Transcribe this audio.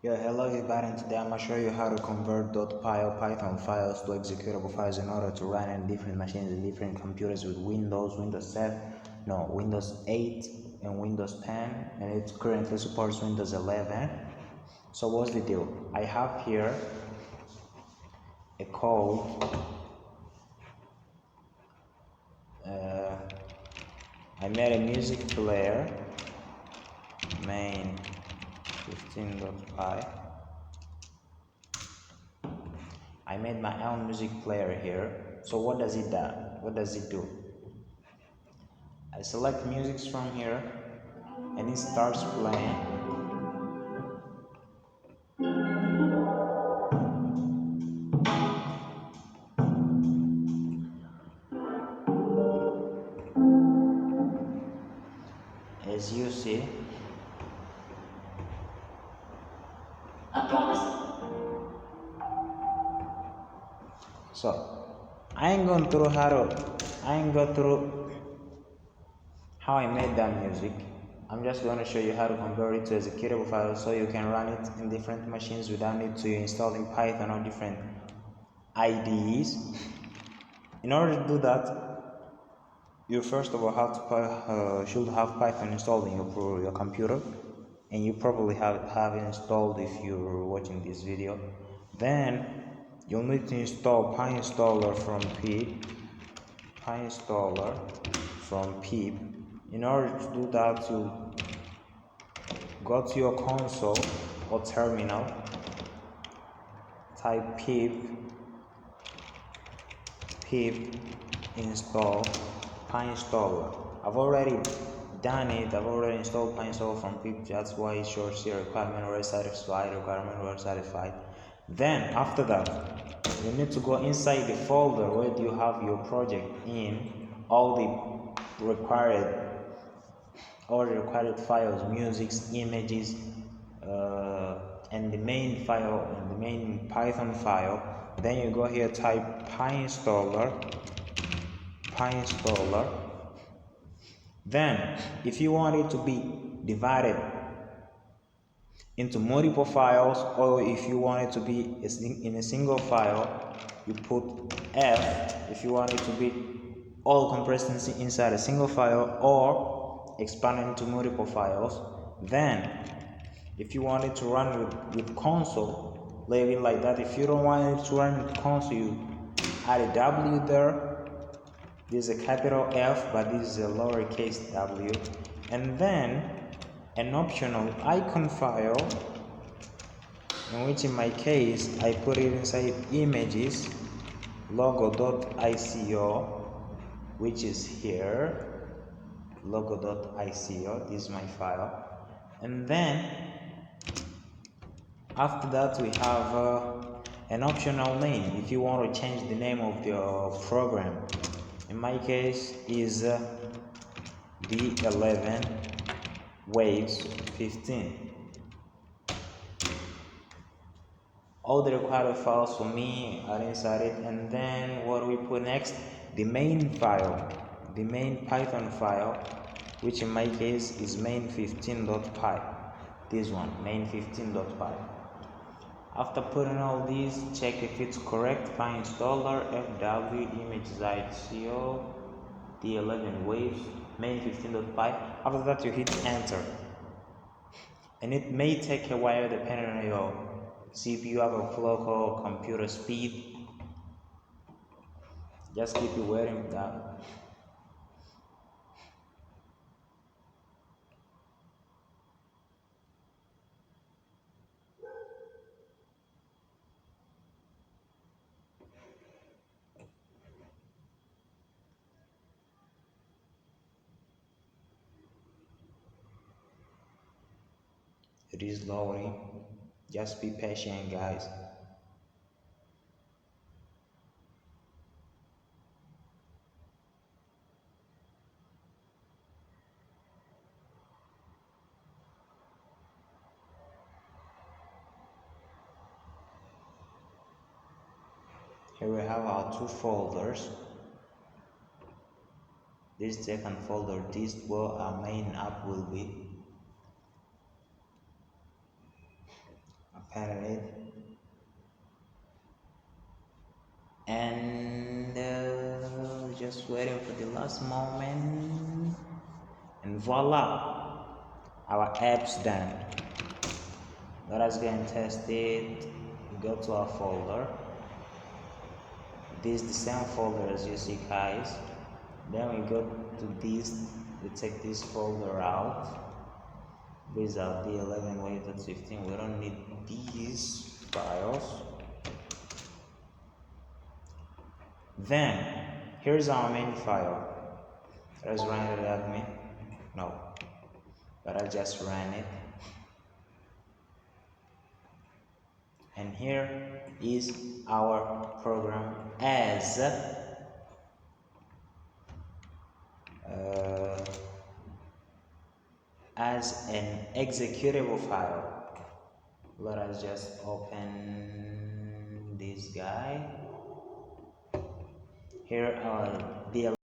Yeah, hello everybody, and today I'm gonna show you how to convert .py or Python files to executable files in order to run in different machines and different computers with Windows 8 and Windows 10, and it currently supports Windows 11. So what's the deal? I have here a code. I made a music player main 15.py. I made my own music player here. So what does it do? I select music from here and it starts playing. As you see, so I ain't going through how I made that music. I'm just going to show you how to convert it to executable files so you can run it in different machines without need to installing Python or different IDEs. In order to do that, you first of all should have Python installed in your computer, and you probably have it installed if you're watching this video. Then you'll need to install PyInstaller from pip. In order to do that, you go to your console or terminal, type pip install PyInstaller. I've already done it. I've already installed PyInstaller from pip. That's why it shows here requirement already satisfied. Then after that, you need to go inside the folder where you have your project in all the required files, musics, images, and the main file and the main Python file. Then you go here, type PyInstaller. Then if you want it to be divided into multiple files, or if you want it to be in a single file, you put F. If you want it to be all compressed inside a single file or expanded into multiple files. Then if you want it to run with console, leave it like that. If you don't want it to run with console, you add a W there. This is a capital F, but this is a lowercase w. And then an optional icon file, in which in my case I put it inside images logo.ico, which is here, logo.ico. This is my file. And then after that we have an optional name if you want to change the name of your program. In my case is D11 waves 15. All the required files for me are inside it. And then what we put next, the main Python file, which in my case is main15.py. This one, main15.py. After putting all these, check if it's correct. PyInstaller, FW, images.ico, D11 waves, main15.py. After that, you hit enter. And it may take a while depending on your CPU overclock or computer speed. Just keep you waiting for that. It is loading. Just be patient, guys. Here we have our two folders. This second folder, this is where our main app will be. open it, and just waiting for the last moment, and voila, our app's done. Let us go and test it. We go to our folder. This is the same folder as you see, guys. Then we go to this, we take this folder out. These are the 11 weighted 15. We don't need these files. Then here's our main file. Let's run it admin. No, but I just ran it. And here is our program as an executable file. Let us just open this guy. Here are the